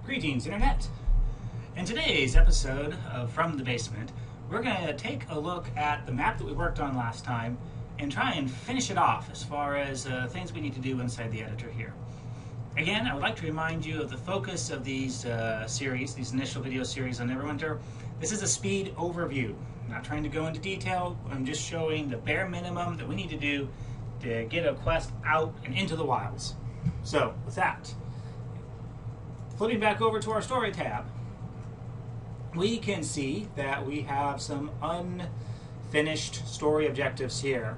Greetings, Internet! In today's episode of From the Basement, we're going to take a look at the map that we worked on last time and try and finish it off as far as things we need to do inside the editor here. Again, I would like to remind you of the focus of these these initial video series on Neverwinter. This is a speed overview. I'm not trying to go into detail, I'm just showing the bare minimum that we need to do to get a quest out and into the wilds. So, with that, flipping back over to our story tab, we can see that we have some unfinished story objectives here.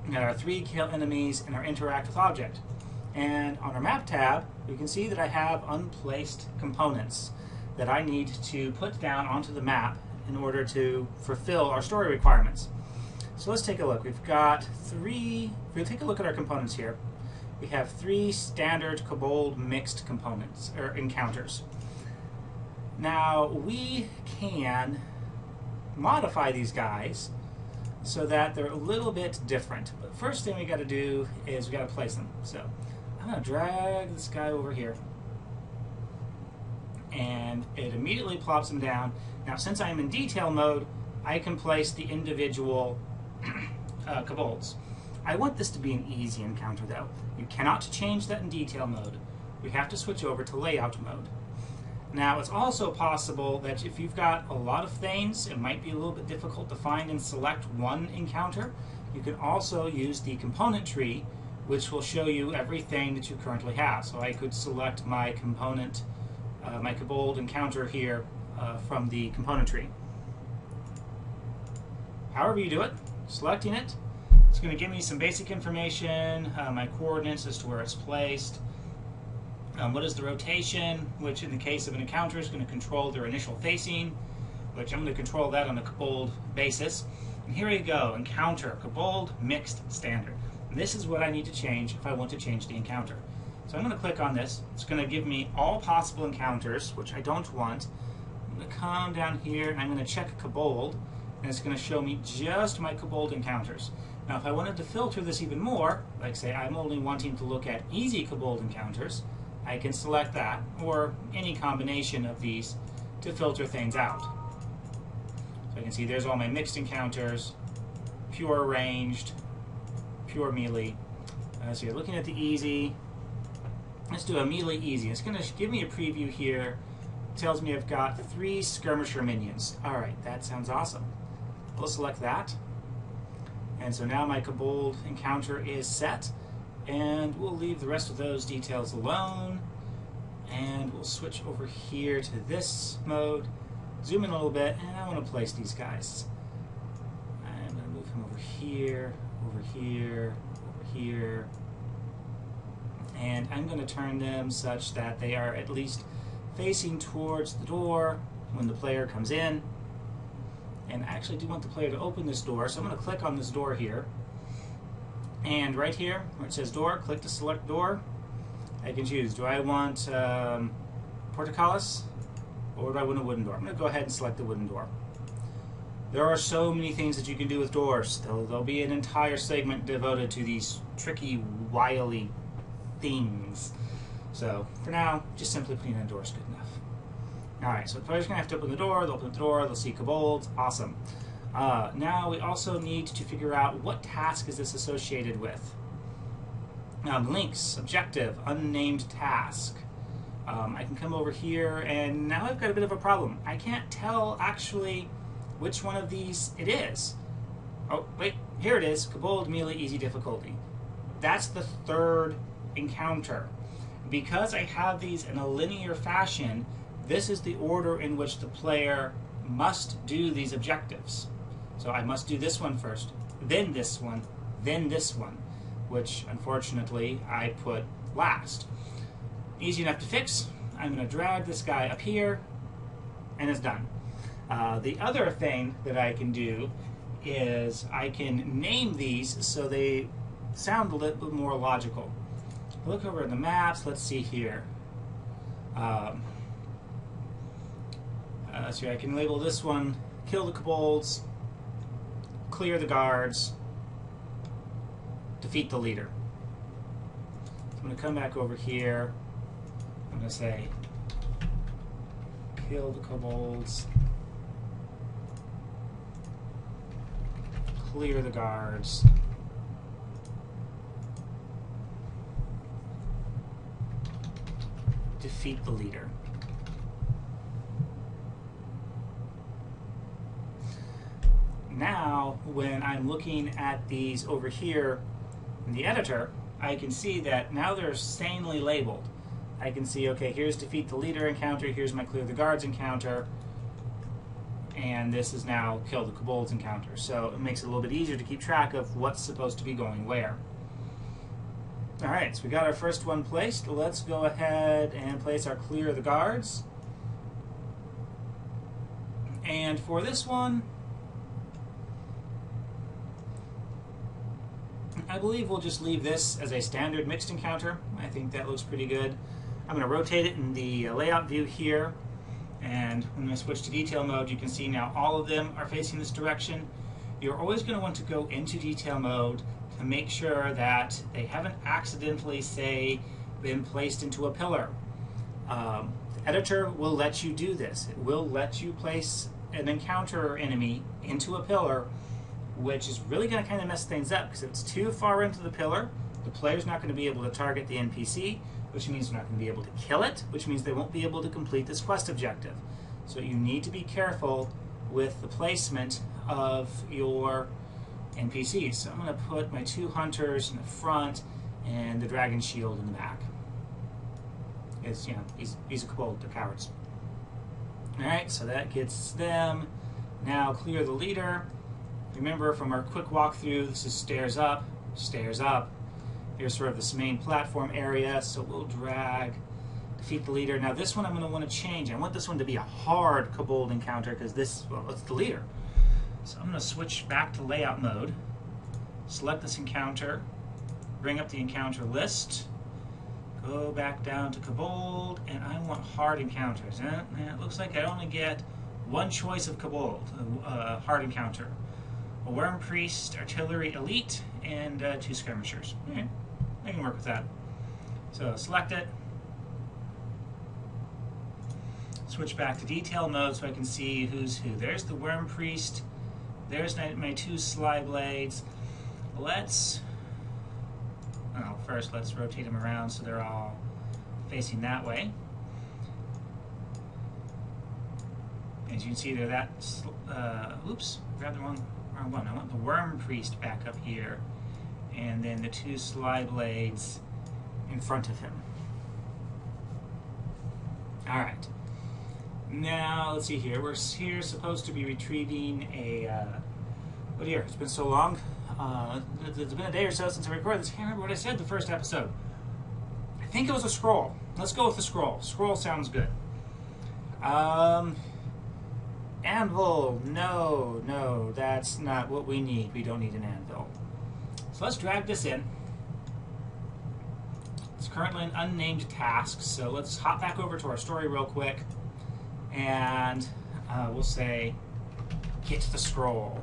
There are 3 kill enemies and our interact with object. And on our map tab, we can see that I have unplaced components that I need to put down onto the map in order to fulfill our story requirements. So let's take a look. We've got 3, if we take a look at our components here, we have 3 standard kobold mixed components, or encounters. Now, we can modify these guys so that they're a little bit different. But first thing we got to do is we got to place them. So I'm going to drag this guy over here, and it immediately plops them down. Now, since I'm in detail mode, I can place the individual kobolds. I want this to be an easy encounter, though. You cannot change that in detail mode. We have to switch over to layout mode. Now, it's also possible that if you've got a lot of things, it might be a little bit difficult to find and select one encounter. You can also use the component tree, which will show you everything that you currently have. So I could select my component, my kobold encounter here from the component tree. However you do it, selecting it, it's going to give me some basic information, my coordinates as to where it's placed, what is the rotation, which in the case of an encounter is going to control their initial facing, which I'm going to control that on a kobold basis. And here we go, encounter, kobold mixed standard. And this is what I need to change if I want to change the encounter. So I'm going to click on this. It's going to give me all possible encounters, which I don't want. I'm going to come down here and I'm going to check kobold, and it's going to show me just my kobold encounters. Now, if I wanted to filter this even more, like say I'm only wanting to look at easy kobold encounters, I can select that, or any combination of these to filter things out. So I can see there's all my mixed encounters, pure ranged, pure melee. So you're looking at the easy. Let's do a melee easy. It's going to give me a preview here. It tells me I've got 3 skirmisher minions. Alright, that sounds awesome. We'll select that. And so now my kobold encounter is set, and we'll leave the rest of those details alone, and we'll switch over here to this mode, zoom in a little bit, and I want to place these guys. I'm going to move him over here, over here, over here, and I'm going to turn them such that they are at least facing towards the door when the player comes in. And I actually do want the player to open this door, so I'm going to click on this door here. And right here, where it says door, click to select door. I can choose, do I want portcullis, or do I want a wooden door? I'm going to go ahead and select the wooden door. There are so many things that you can do with doors. There'll be an entire segment devoted to these tricky, wily things. So, for now, just simply putting in a door is good enough. Alright, so the player's going to have to open the door, they'll open the door, they'll see kobolds, awesome. Now we also need to figure out what task is this associated with. Links, objective, unnamed task. I can come over here, and now I've got a bit of a problem. I can't tell actually which one of these it is. Oh, wait, here it is, kobold melee easy difficulty. That's the 3rd encounter. Because I have these in a linear fashion, this is the order in which the player must do these objectives. So I must do this one first, then this one, then this one, which unfortunately I put last. Easy enough to fix. I'm going to drag this guy up here, and it's done. The other thing that I can do is I can name these so they sound a little bit more logical. Look over in the maps, let's see here. So I can label this one, kill the kobolds, clear the guards, defeat the leader. So I'm going to come back over here. I'm going to say Kill the kobolds. Clear the guards. Defeat the leader. Now, when I'm looking at these over here in the editor, I can see that now they're sanely labeled. I can see, okay, here's defeat the leader encounter, here's my clear the guards encounter, and this is now kill the kobolds encounter. So it makes it a little bit easier to keep track of what's supposed to be going where. Alright, so we got our first one placed. Let's go ahead and place our clear the guards. And for this one, I believe we'll just leave this as a standard mixed encounter. I think that looks pretty good. I'm going to rotate it in the layout view here, and when I switch to detail mode, you can see now all of them are facing this direction. You're always going to want to go into detail mode to make sure that they haven't accidentally, say, been placed into a pillar. The editor will let you do this. It will let you place an encounter enemy into a pillar, which is really going to kind of mess things up, because if it's too far into the pillar, the player's not going to be able to target the NPC, which means they're not going to be able to kill it, which means they won't be able to complete this quest objective. So you need to be careful with the placement of your NPCs. So I'm going to put my 2 hunters in the front and the dragon shield in the back. It's, you know, he's a kobold, they're cowards. Alright, so that gets them. Now clear the leader. Remember from our quick walkthrough, this is stairs up, stairs up. Here's sort of this main platform area, so we'll drag, defeat the leader. Now this one I'm going to want to change. I want this one to be a hard kobold encounter, because this, well, it's the leader. So I'm going to switch back to layout mode, select this encounter, bring up the encounter list, go back down to kobold, and I want hard encounters. It looks like I only get one choice of kobold, hard encounter. A worm priest, artillery elite, and 2 skirmishers. Okay, I can work with that. So select it, switch back to detail mode so I can see who's who. There's the worm priest, there's my 2 sly blades. Let's, well, first let's rotate them around so they're all facing that way. As you can see, they're that, oops, grabbed the wrong one. I want the worm priest back up here, and then the 2 sly blades in front of him. Alright. Now, let's see here. We're here supposed to be retrieving a, oh dear, it's been so long. It's been a day or so since I recorded this. I can't remember what I said the first episode. I think it was a scroll. Let's go with the scroll. Scroll sounds good. Anvil, no, that's not what we need. We don't need an anvil. So let's drag this in. It's currently an unnamed task, so let's hop back over to our story real quick, and we'll say, get the scroll.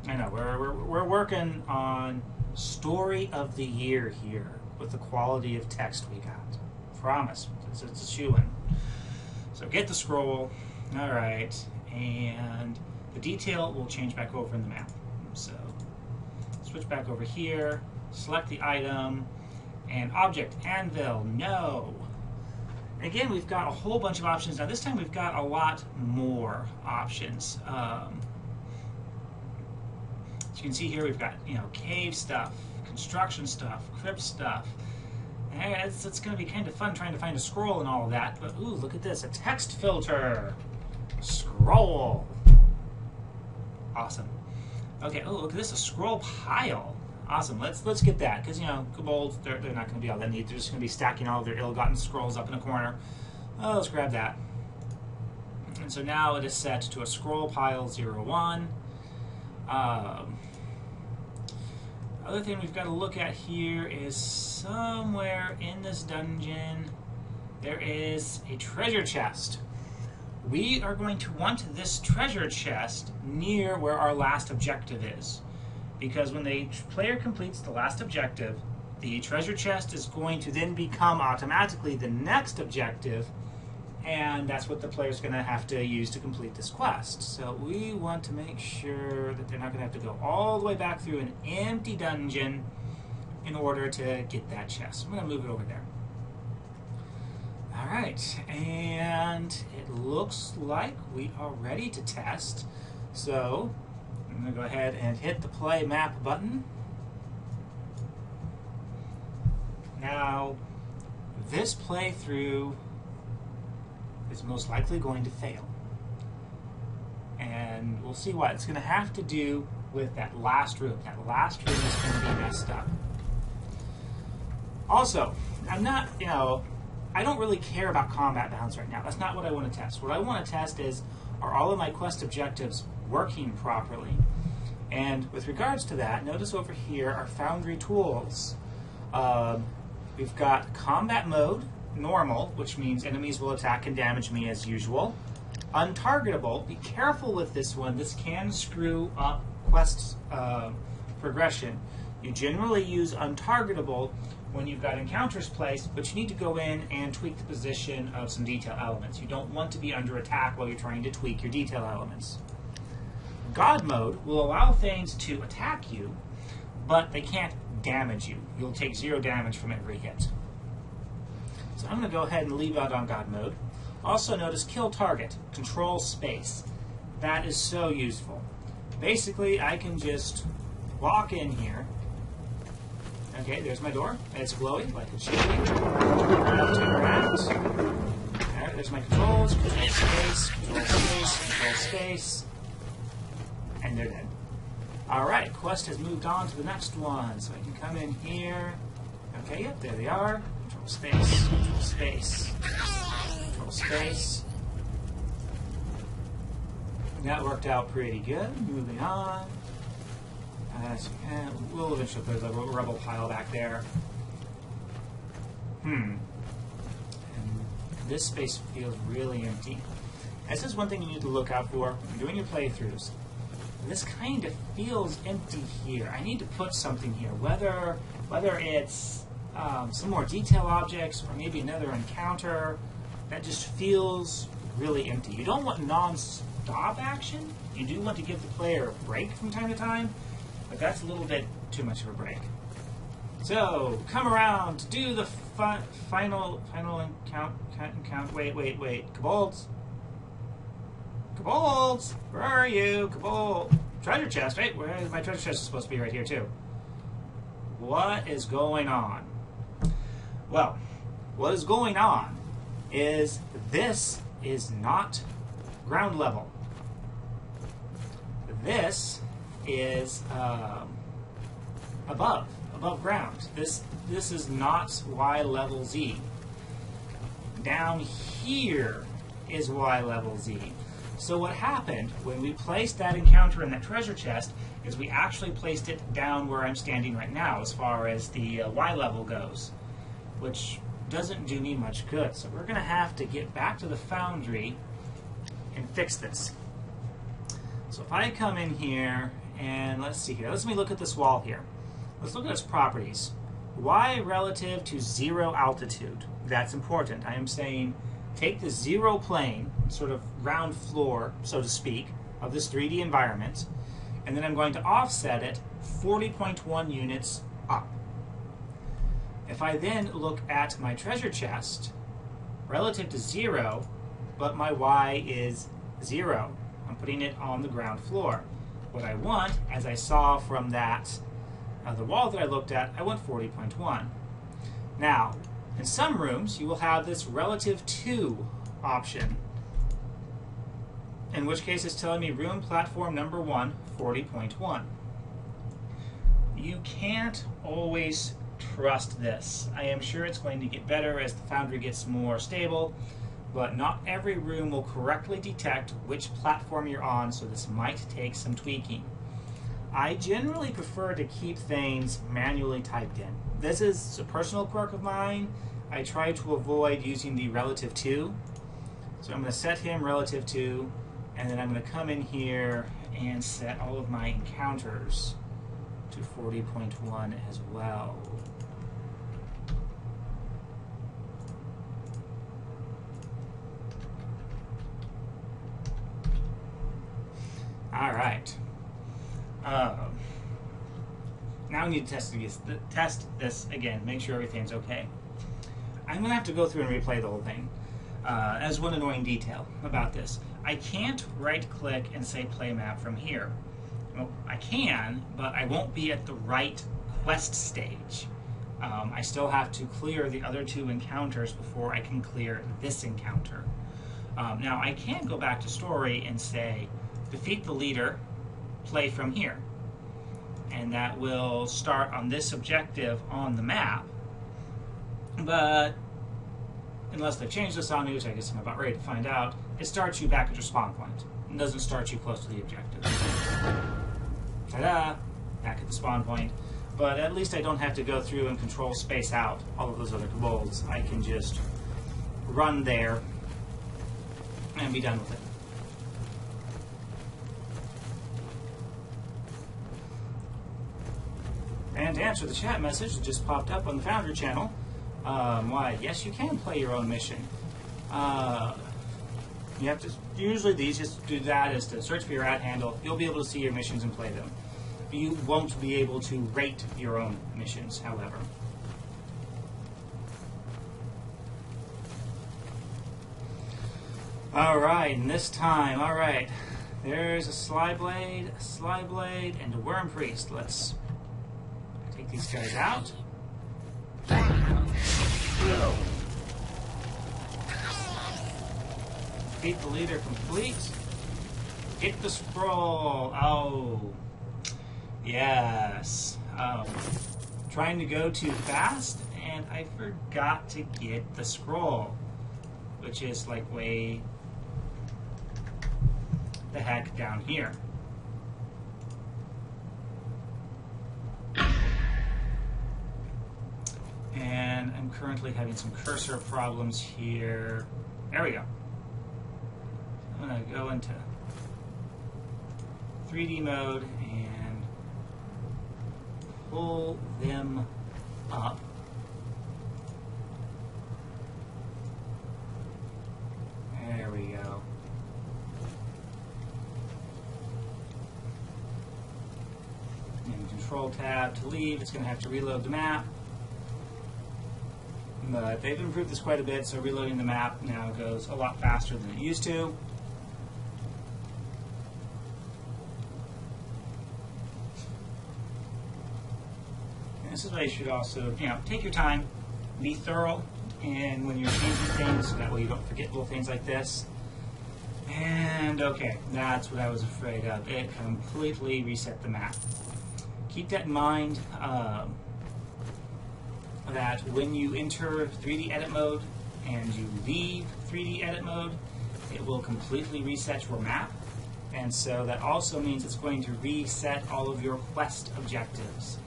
I know, we're working on story of the year here with the quality of text we got. Promise, it's a shoo-in. So get the scroll, all right, and the detail will change back over in the map. So switch back over here, select the item, and object, anvil, no. Again, we've got a whole bunch of options. Now this time we've got a lot more options. As you can see here, we've got, you know, cave stuff, construction stuff, crypt stuff. It's going to be kind of fun trying to find a scroll and all of that, but ooh, look at this, a text filter. Scroll. Awesome. Okay, oh, look at this, a scroll pile. Awesome, let's get that, because, you know, kobolds, they're not going to be all that neat. They're just going to be stacking all of their ill-gotten scrolls up in a corner. Oh, let's grab that. And so now it is set to a scroll pile 01. Other thing we've got to look at here is somewhere in this dungeon there is a treasure chest. We are going to want this treasure chest near where our last objective is, because when the player completes the last objective, the treasure chest is going to then become automatically the next objective and that's what the player's going to have to use to complete this quest. So we want to make sure that they're not going to have to go all the way back through an empty dungeon in order to get that chest. I'm going to move it over there. Alright, and it looks like we are ready to test. So I'm going to go ahead and hit the play map button. Now, this playthrough is most likely going to fail. And we'll see why. It's going to have to do with that last room. That last room is going to be messed up. Also, I'm not, I don't really care about combat balance right now. That's not what I want to test. What I want to test is, are all of my quest objectives working properly? And with regards to that, notice over here our Foundry tools. We've got combat mode, normal, which means enemies will attack and damage me as usual. Untargetable, be careful with this one. This can screw up quest progression. You generally use untargetable when you've got encounters placed, but you need to go in and tweak the position of some detail elements. You don't want to be under attack while you're trying to tweak your detail elements. God mode will allow things to attack you, but they can't damage you. You'll take 0 damage from every hit. So I'm going to go ahead and leave out on God mode. Also notice kill target, control space. That is so useful. Basically, I can just walk in here. Okay, there's my door. It's glowy, like it should be. Alright, there's my controls. Control space, control space, control space. And they're dead. Alright, quest has moved on to the next one. So I can come in here. Okay, yep, there they are. Control space, control space, control space. That worked out pretty good. Moving on. We'll eventually put a rubble pile back there. And this space feels really empty. This is one thing you need to look out for when doing your playthroughs. This kind of feels empty here. I need to put something here, whether it's some more detail objects or maybe another encounter. That just feels really empty. You don't want non-stop action. You do want to give the player a break from time to time, but that's a little bit too much of a break. So, come around to do the final encounter. Wait. Kobolds? Kobolds! Where are you? Kobold! Treasure chest, right? Where is my treasure chest? Is supposed to be right here, too. What is going on? Well, what is going on is this is not ground level. This is above ground. This is not Y level Z. Down here is Y level Z. So what happened when we placed that encounter in that treasure chest is we actually placed it down where I'm standing right now as far as the Y level goes, which doesn't do me much good. So we're going to have to get back to the Foundry and fix this. So if I come in here and let's see here, let me look at this wall here. Let's look at its properties. Y relative to 0 altitude. That's important. I am saying take the 0 plane, sort of ground floor, so to speak, of this 3D environment, and then I'm going to offset it 40.1 units up. If I then look at my treasure chest, relative to 0, but my Y is 0. I'm putting it on the ground floor. What I want, as I saw from that, the wall that I looked at, I want 40.1. Now, in some rooms, you will have this relative to option, in which case it's telling me room platform number 1, 40.1. You can't always trust this. I am sure it's going to get better as the Foundry gets more stable, but not every room will correctly detect which platform you're on, so this might take some tweaking. I generally prefer to keep things manually typed in. This is a personal quirk of mine. I try to avoid using the relative to. So I'm going to set him relative to, and then I'm going to come in here and set all of my encounters to 40.1 as well. All right. Now we need to test this again, make sure everything's okay. I'm going to have to go through and replay the whole thing. As one annoying detail about this, I can't right-click and say play map from here. Well, I can, but I won't be at the right quest stage. I still have to clear the other two encounters before I can clear this encounter. Now, I can go back to story and say, defeat the leader, play from here. And that will start on this objective on the map. But unless they've changed this on me, which I guess I'm about ready to find out, it starts you back at your spawn point. It doesn't start you close to the objective. Ta-da! Back at the spawn point. But at least I don't have to go through and control space out all of those other kobolds. I can just run there and be done with it. And to answer the chat message that just popped up on the Foundry channel, why, yes, you can play your own mission. You have to, usually the easiest to do that is to search for your ad handle. You'll be able to see your missions and play them. You won't be able to rate your own missions, however. Alright, and this time, alright, there's a Slyblade, and a Worm Priest. Let's take these guys out. Defeat the leader complete. Get the scroll. Oh, yes. Trying to go too fast, and I forgot to get the scroll, which is like way the heck down here. And I'm currently having some cursor problems here. There we go. I'm going to go into 3D mode and pull them up. There we go. And Control Tab to leave. It's going to have to reload the map. But they've improved this quite a bit, so reloading the map now goes a lot faster than it used to. And this is why you should also, take your time, be thorough, and when you're changing things, that way you don't forget little things like this. And okay, that's what I was afraid of. It completely reset the map. Keep that in mind. That when you enter 3D edit mode and you leave 3D edit mode, it will completely reset your map. And so that also means it's going to reset all of your quest objectives.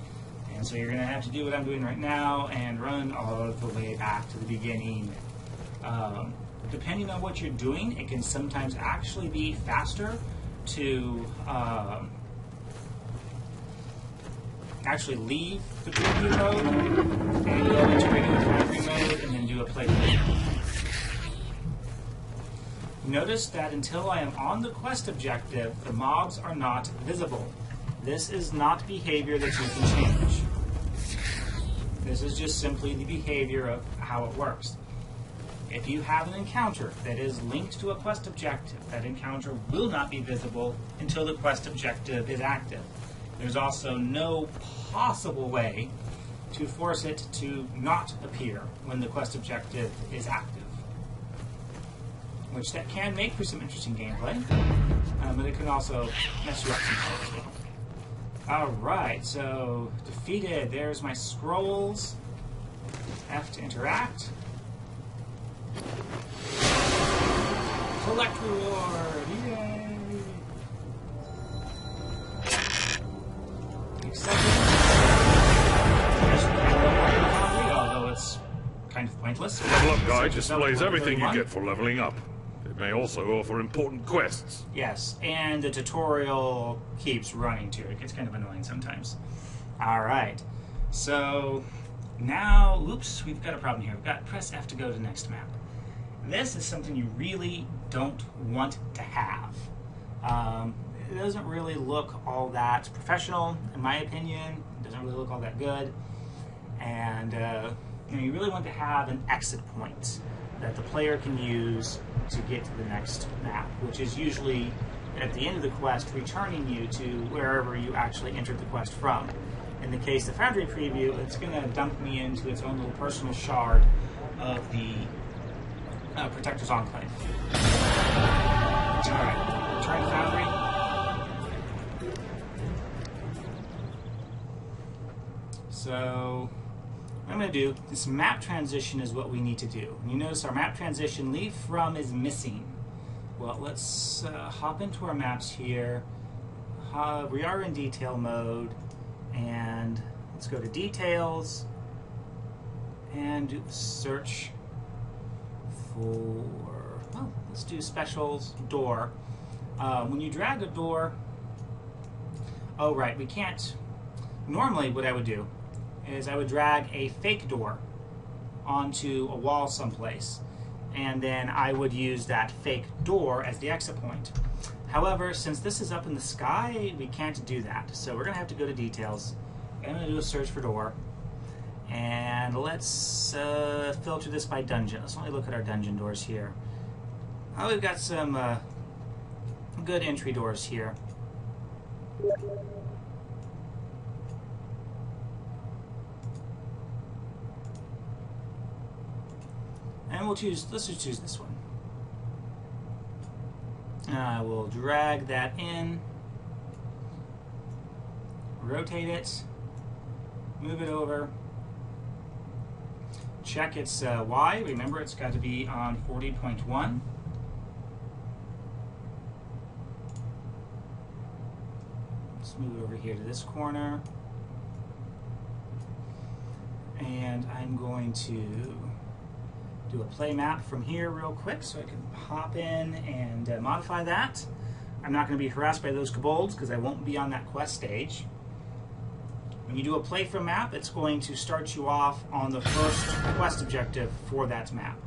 And so you're going to have to do what I'm doing right now and run all the way back to the beginning. Depending on what you're doing, it can sometimes actually be faster to actually leave the preview mode and go into regular Foundry mode and then do a playthrough. Notice that until I am on the quest objective, the mobs are not visible. This is not behavior that you can change. This is just simply the behavior of how it works. If you have an encounter that is linked to a quest objective, that encounter will not be visible until the quest objective is active. There's also no possible way to force it to not appear when the quest objective is active, which that can make for some interesting gameplay, but it can also mess you up sometimes as well. Alright, so defeated. There's my scrolls. F to interact. Collect reward! Yay! Although it's kind of pointless. Level Up Guide displays everything you get for leveling up. It may also offer important quests. Yes, and the tutorial keeps running too. It gets kind of annoying sometimes. Alright, so now, oops, we've got a problem here. We've got press F to go to the next map. This is something you really don't want to have. it doesn't really look all that professional, in my opinion. It doesn't really look all that good. And you really want to have an exit point that the player can use to get to the next map, which is usually at the end of the quest returning you to wherever you actually entered the quest from. In the case of Foundry Preview, it's going to dump me into its own little personal shard of the Protector's Enclave. Alright, return to Foundry. So, what I'm going to do, this map transition is what we need to do. You notice our map transition, leave from is missing. Well, let's hop into our maps here. We are in detail mode, and let's go to details and do the search for, well, let's do specials, door. When you drag a door, oh right, we can't, normally what I would do is I would drag a fake door onto a wall someplace, and then I would use that fake door as the exit point. However, since this is up in the sky, we can't do that. So we're going to have to go to details. I'm going to do a search for door. And let's filter this by dungeon. Let's only look at our dungeon doors here. Oh, we've got some good entry doors here. And let's just choose this one. I will drag that in, rotate it, move it over, check its Y. Remember, it's got to be on 40.1. Let's move it over here to this corner. And I'm going to do a play map from here real quick so I can hop in and modify that. I'm not going to be harassed by those kobolds because I won't be on that quest stage. When you do a play from map, it's going to start you off on the first quest objective for that map.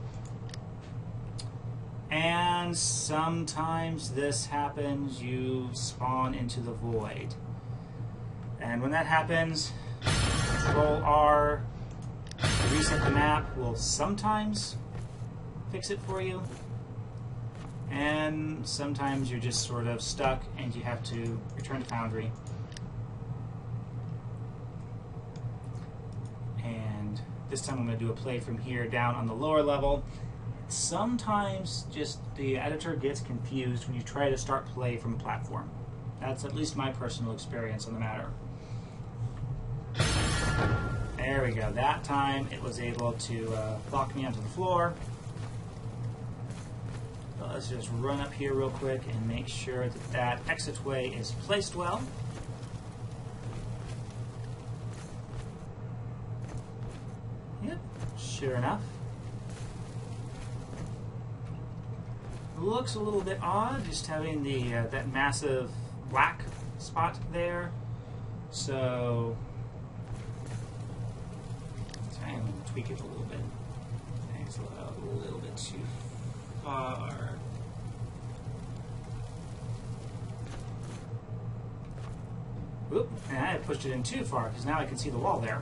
And sometimes this happens, you spawn into the void. And when that happens, Control R, reset the map will sometimes fix it for you, and sometimes you're just sort of stuck and you have to return to Foundry. And this time I'm going to do a play from here down on the lower level. Sometimes just the editor gets confused when you try to start play from a platform. That's at least my personal experience on the matter. There we go. That time it was able to lock me onto the floor. So let's just run up here real quick and make sure that that exitway is placed well. Yep, sure enough. Looks a little bit odd just having the that massive black spot there. So I'm going to tweak it a little bit. It's a little bit too far. Oop, and I pushed it in too far because now I can see the wall there.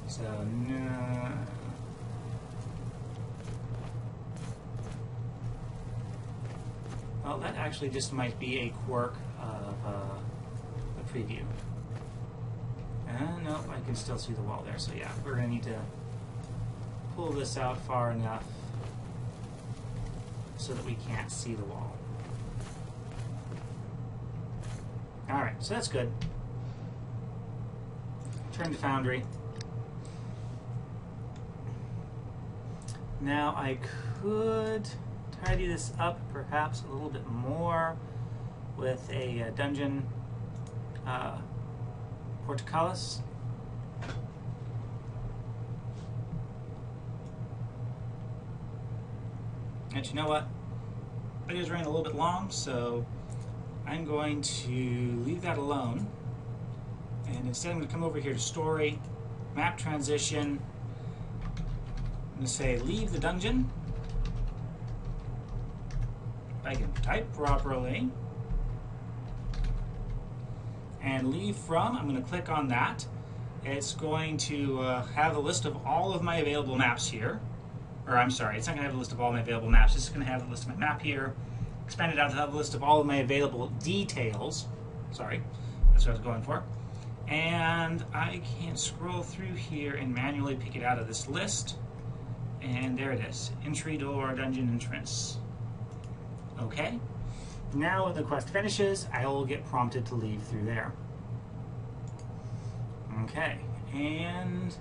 So, no. Well, that actually just might be a quirk of the preview. No, I can still see the wall there. So yeah, we're going to need to pull this out far enough so that we can't see the wall. Alright, so that's good. Turn to Foundry. Now I could tidy this up perhaps a little bit more with a dungeon portcullis. And you know what? Videos ran a little bit long, so I'm going to leave that alone. And instead I'm going to come over here to Story, Map Transition. I'm going to say leave the dungeon. If I can type properly. And leave from, I'm going to click on that. It's going to have a list of all of my available maps here. Or I'm sorry, it's not going to have a list of all my available maps. It's going to have a list of my map here. Expand it out to have a list of all of my available details. Sorry, that's what I was going for. And I can scroll through here and manually pick it out of this list. And there it is. Entry door, dungeon entrance. Okay. Now when the quest finishes, I will get prompted to leave through there. Okay, and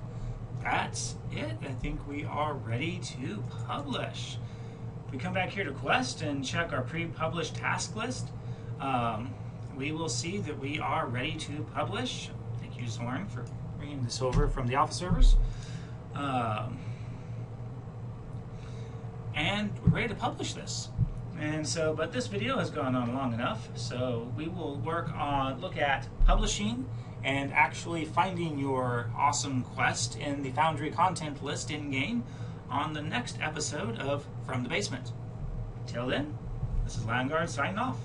that's it. I think we are ready to publish. If we come back here to quest and check our pre-published task list, we will see that we are ready to publish. Thank you, Zoran, for bringing this over from the alpha servers. And we're ready to publish this. And so, but this video has gone on long enough, so we will look at publishing and actually finding your awesome quest in the Foundry content list in-game on the next episode of From the Basement. Till then, this is Landguard signing off.